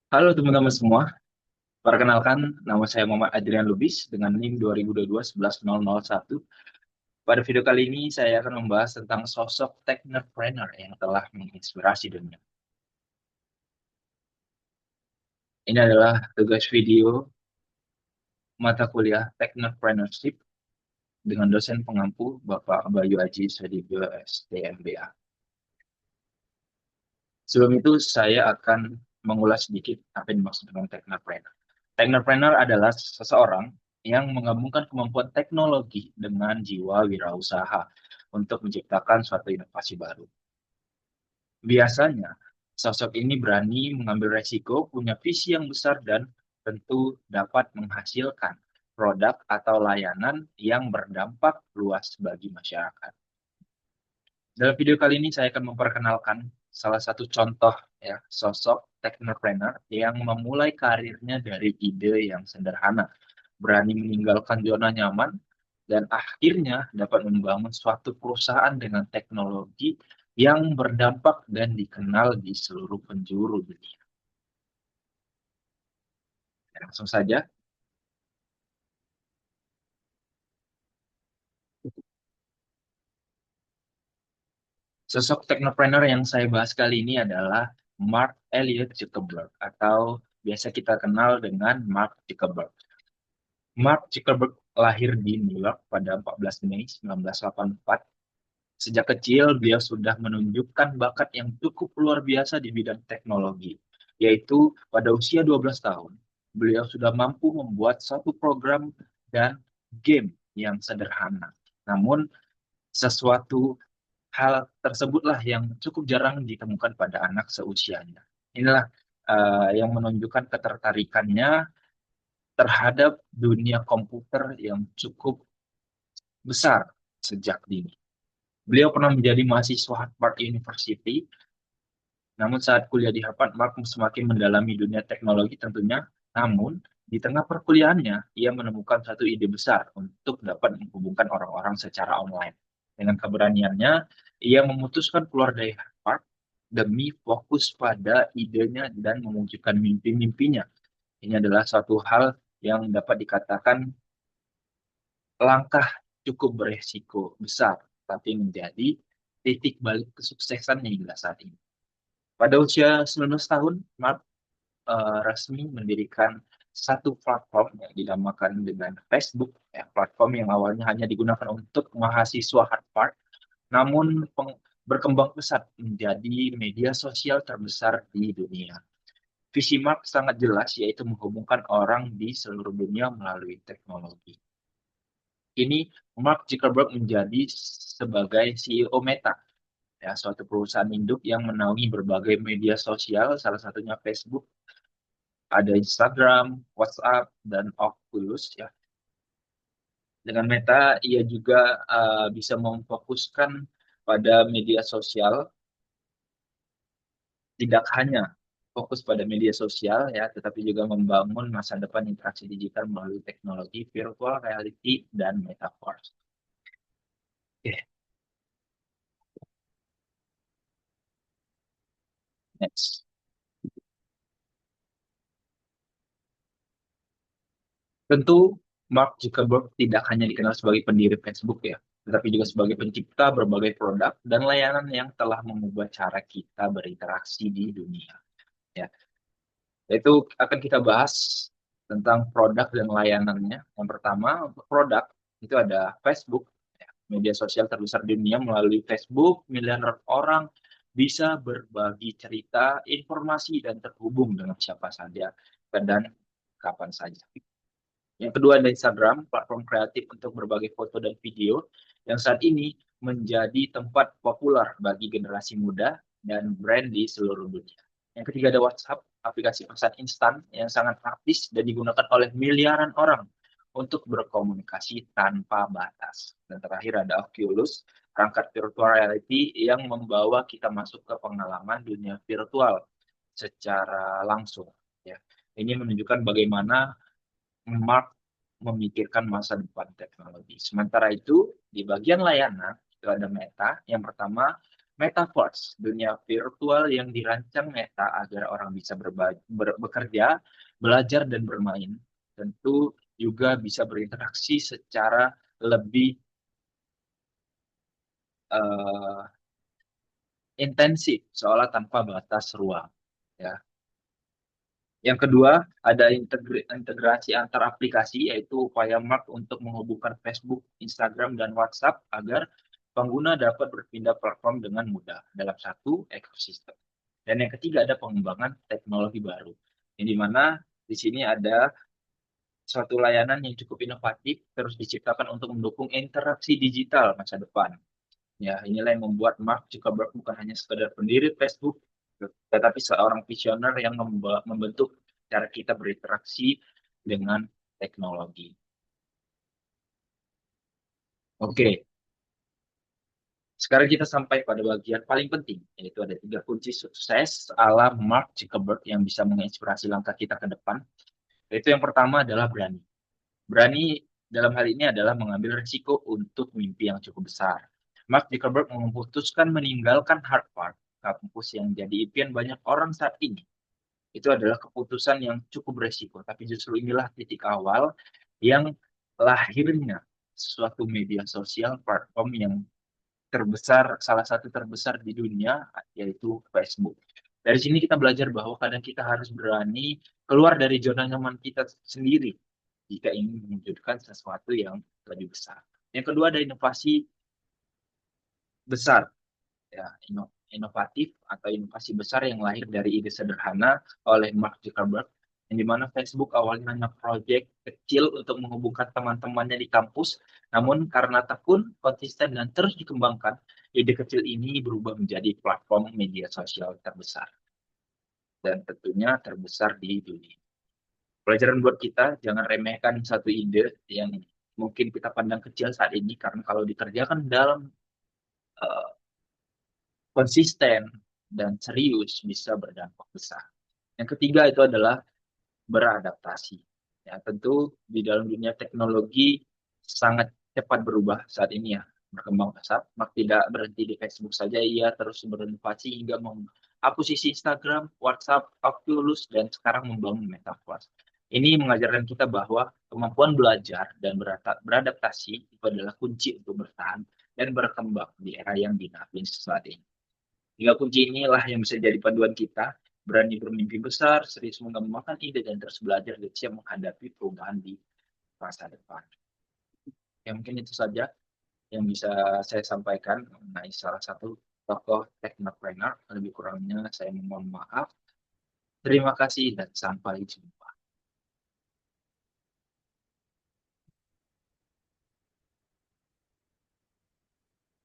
Halo teman-teman semua, perkenalkan nama saya Muhammad Adrian Lubis dengan NIM 2022-11001. Pada video kali ini saya akan membahas tentang sosok technopreneur yang telah menginspirasi dunia. Ini adalah tugas video mata kuliah Technopreneurship dengan dosen pengampu Bapak Bayu Aji Sudibyo SDMBA. Sebelum itu saya akan mengulas sedikit apa yang dimaksud dengan technopreneur. Technopreneur adalah seseorang yang menggabungkan kemampuan teknologi dengan jiwa wirausaha untuk menciptakan suatu inovasi baru. Biasanya, sosok ini berani mengambil resiko, punya visi yang besar, dan tentu dapat menghasilkan produk atau layanan yang berdampak luas bagi masyarakat. Dalam video kali ini saya akan memperkenalkan salah satu contoh ya sosok technopreneur yang memulai karirnya dari ide yang sederhana, berani meninggalkan zona nyaman, dan akhirnya dapat membangun suatu perusahaan dengan teknologi yang berdampak dan dikenal di seluruh penjuru dunia. Langsung saja, sosok technopreneur yang saya bahas kali ini adalah Mark Elliot Zuckerberg atau biasa kita kenal dengan Mark Zuckerberg. Mark Zuckerberg lahir di New York pada 14 Mei 1984. Sejak kecil, beliau sudah menunjukkan bakat yang cukup luar biasa di bidang teknologi, yaitu pada usia 12 tahun, beliau sudah mampu membuat satu program dan game yang sederhana. Namun, sesuatu hal tersebutlah yang cukup jarang ditemukan pada anak seusianya. Inilah yang menunjukkan ketertarikannya terhadap dunia komputer yang cukup besar sejak dini. Beliau pernah menjadi mahasiswa Harvard University, namun saat kuliah di Harvard, Mark semakin mendalami dunia teknologi tentunya. Namun, di tengah perkuliahannya, ia menemukan satu ide besar untuk dapat menghubungkan orang-orang secara online. Dengan keberaniannya, ia memutuskan keluar dari Harvard demi fokus pada idenya dan mewujudkan mimpi-mimpinya. Ini adalah suatu hal yang dapat dikatakan langkah cukup beresiko besar, tapi menjadi titik balik kesuksesannya hingga saat ini. Pada usia 19 tahun, Mark resmi mendirikan satu platform yang dinamakan dengan Facebook, ya, platform yang awalnya hanya digunakan untuk mahasiswa Harvard, namun berkembang pesat menjadi media sosial terbesar di dunia. Visi Mark sangat jelas, yaitu menghubungkan orang di seluruh dunia melalui teknologi. Kini Mark Zuckerberg menjadi sebagai CEO Meta, ya, suatu perusahaan induk yang menaungi berbagai media sosial, salah satunya Facebook, ada Instagram, WhatsApp, dan Oculus, ya. Dengan Meta, ia juga bisa memfokuskan pada media sosial, tidak hanya fokus pada media sosial, ya, tetapi juga membangun masa depan interaksi digital melalui teknologi virtual reality dan metaverse. Oke, next. Tentu Mark Zuckerberg tidak hanya dikenal sebagai pendiri Facebook ya, tetapi juga sebagai pencipta berbagai produk dan layanan yang telah mengubah cara kita berinteraksi di dunia. Ya, itu akan kita bahas tentang produk dan layanannya. Yang pertama, untuk produk itu ada Facebook, ya, media sosial terbesar di dunia. Melalui Facebook, miliaran orang bisa berbagi cerita, informasi, dan terhubung dengan siapa saja dan kapan saja. Yang kedua ada Instagram, platform kreatif untuk berbagi foto dan video yang saat ini menjadi tempat populer bagi generasi muda dan brand di seluruh dunia. Yang ketiga ada WhatsApp, aplikasi pesan instan yang sangat praktis dan digunakan oleh miliaran orang untuk berkomunikasi tanpa batas. Dan terakhir ada Oculus, perangkat virtual reality yang membawa kita masuk ke pengalaman dunia virtual secara langsung. Ya. Ini menunjukkan bagaimana Mark memikirkan masa depan teknologi. Sementara itu, di bagian layanan, itu ada Meta. Yang pertama, Metaverse, dunia virtual yang dirancang Meta agar orang bisa bekerja, belajar, dan bermain. Tentu juga bisa berinteraksi secara lebih eh, intensif, seolah tanpa batas ruang. Ya. Yang kedua, ada integrasi antar aplikasi, yaitu upaya Mark untuk menghubungkan Facebook, Instagram, dan WhatsApp agar pengguna dapat berpindah platform dengan mudah dalam satu ekosistem. Dan yang ketiga, ada pengembangan teknologi baru, yang dimana di sini ada suatu layanan yang cukup inovatif terus diciptakan untuk mendukung interaksi digital masa depan. Ya, inilah yang membuat Mark Zuckerberg bukan hanya sekedar pendiri Facebook, tetapi seorang visioner yang membentuk cara kita berinteraksi dengan teknologi. Oke, sekarang kita sampai pada bagian paling penting, yaitu ada 3 kunci sukses ala Mark Zuckerberg yang bisa menginspirasi langkah kita ke depan. Yaitu yang pertama adalah berani. Berani dalam hal ini adalah mengambil risiko untuk mimpi yang cukup besar. Mark Zuckerberg memutuskan meninggalkan Harvard, kampus yang jadi impian banyak orang saat ini. Itu adalah keputusan yang cukup beresiko, tapi justru inilah titik awal yang lahirnya suatu media sosial platform yang terbesar, salah satu terbesar di dunia, yaitu Facebook. Dari sini kita belajar bahwa kadang kita harus berani keluar dari zona nyaman kita sendiri jika ingin mewujudkan sesuatu yang lebih besar. Yang kedua ada inovasi besar, ya, inovatif atau inovasi besar yang lahir dari ide sederhana oleh Mark Zuckerberg, yang dimana Facebook awalnya hanya proyek kecil untuk menghubungkan teman-temannya di kampus, namun karena tekun, konsisten, dan terus dikembangkan, ide kecil ini berubah menjadi platform media sosial terbesar dan tentunya terbesar di dunia. Pelajaran buat kita, jangan remehkan satu ide yang mungkin kita pandang kecil saat ini, karena kalau dikerjakan dalam uh, konsisten dan serius bisa berdampak besar. Yang ketiga itu adalah beradaptasi. Ya, tentu di dalam dunia teknologi sangat cepat berubah saat ini ya, berkembang pesat. Mak tidak berhenti di Facebook saja, ia terus berinovasi hingga mengakuisisi Instagram, WhatsApp, Oculus, dan sekarang membangun Metaverse. Ini mengajarkan kita bahwa kemampuan belajar dan beradaptasi itu adalah kunci untuk bertahan dan berkembang di era yang dinamis saat ini. 3 kunci inilah yang bisa jadi panduan kita, berani bermimpi besar, serius mengembangkan ide, dan terus belajar dan siap menghadapi perubahan di masa depan. Ya, mungkin itu saja yang bisa saya sampaikan mengenai salah satu tokoh teknopreneur. Lebih kurangnya saya mohon maaf. Terima kasih dan sampai jumpa.